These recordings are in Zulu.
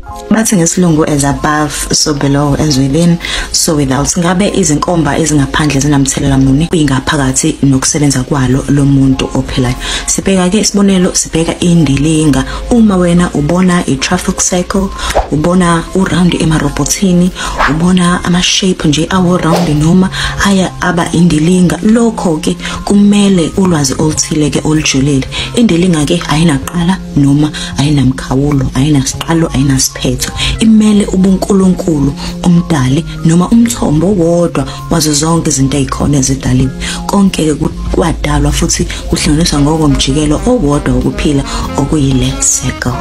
Bathi ngesilungu as above so below as within so without. Ngabe izinkomba ezingaphandle zinamthelela muni kwingaphakathi nokusebenza kwalo lomuntu ophilayo? Sibheka ke isibonelo, sibheka indilinga. Uma wena ubona i-traffic cycle, ubona uround emarobotini, ubona ama-shape nje awo-round noma aya aba indilinga, lokho ke kumele ulwazi oluthile ke olujulile. Indilinga ke ayinaqala noma ayinamkhawulo, ayinasiqalo, ayinasiphetho. Imele ubuNkulunkulu umdali noma umthombo wodwa wazo zonke izinto ezikhona ezidaliwe. Konke ke kwadalwa futhi kuhlanganiswa ngokomjikelo owodwa wokuphila okuyile circle.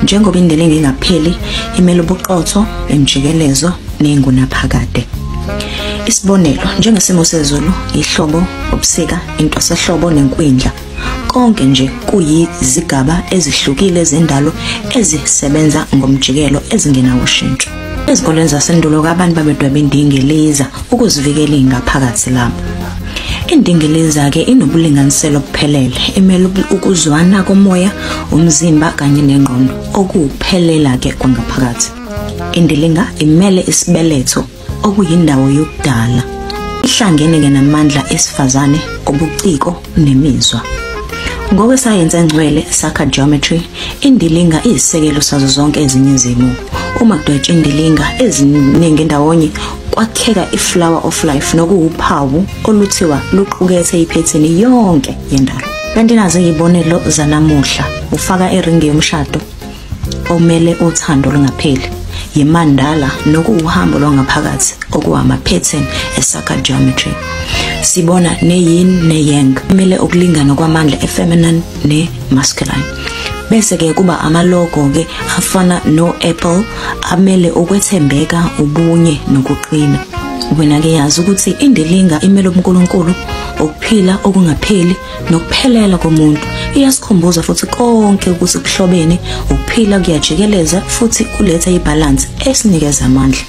Njengoba indilinga ingapheli, imele ubuqotho, imjikelezo nengunaphakade. Isibonelo, njengesimo sezulu, ihlobo, ubusika, intwasahlobo nenkwindla. Konke nje kuyizigaba ezihlukile zendalo ezisebenza ngomjikelo ezingenawo ushintsho. Ezikoleni zasendulo abantu babedweba indingiliza ukuzivikela ingaphakathi lapho. Indingiliza ke inobulinganiselo obuphelele, imele ukuzwana komoya, umzimba kanye nengqondo okuphelela ke kwangaphakathi. Indilinga imele isibeletho okuyindawo yokudala. Ihlangene ke namandla esifazane, ubuciko nemizwa. Ngokwesayensi engcwele, sacred geometry, indilinga iyisekelo sazo zonke ezinye izimo. Uma kudwetshwa indilinga eziningi ndawonye, kwakheka iflower of life nokuwuphawu oluthiwa luqukethe iphethini yonke yendalo. Kanti nazo izibonelo zanamuhla, ufaka iringi yomshado omele uthando lungapheli, yimandala nokuuhambo lwangaphakathi okuwama-pattern e-sacred geometry. Sibona ne-yin ne-yang, kumele ukulingana kwamandla e-feminine ne-masculine. Bese ke kuba amalogo ke afana no-apple, amele ukwethembeka, ubunye nokuqina. Wena ke yazi ukuthi indilinga imele uNkulunkulu, ukuphila okungapheli nokuphelela komuntu. Iyasikhumbuza futhi konke ukuthi kuhlobene, ukuphila kuyajikeleza futhi kuletha ibalance esinikeza amandla.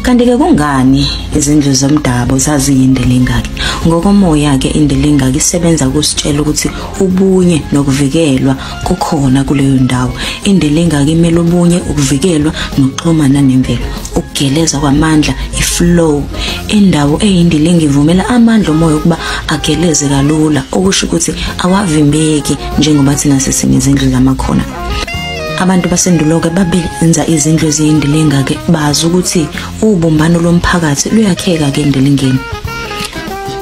Kanti ke kungani izindlu zomdabu zaziyindilinga ke? Ngokomoya ke indilinga isebenza kusitshela ukuthi ubunye nokuvikelwa kukhona kuleyo ndawo. Indilinga imele ubunye, ukuvikelwa nokuxhumana nemvelo, ukugeleza kwamandla, iflow. Indawo eyindilinga ivumela amandla omoya ukuba ageleze kalula, okusho ukuthi awavimbeki njengoba thina sesinezindlu zamakhona. Abantu basendulo ke babenza izindlu eziyindilinga ke bazi ukuthi ubumbano lomphakathi luyakheka ke endilingeni.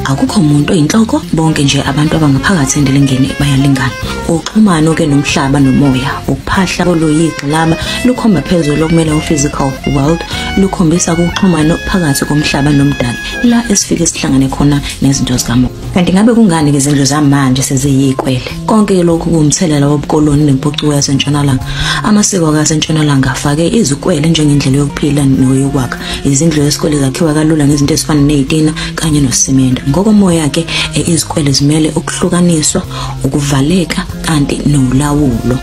Akukho umuntu oyinhloko, bonke nje abantu abangaphakathi endilingeni bayalingana. Uxhumano ke nomhlaba nomoya, ukuphahla koluyigxilaba lukhomba phezulu okumele u-physical world, lukhombisa ukuxhumana phakathi komhlaba nomdali, la esifike sihlangane khona nezinto zikamoya. Kanti ngabe kungani ke izindlu zamanje seziyikwele? Konke lokhu kumthelela wobukoloni nempucuko yasentshonalanga. Amasiko kasentshonalanga afake izikwele njengendlela yokuphila noyokwakha. Izindlu zezikwele zakhiwa kalula ngezinto ezifana nezitina kanye nosimende. Ngokomoya ke izikwele zimele ukuhlukaniswa, ukuvaleka kanti nolawulo.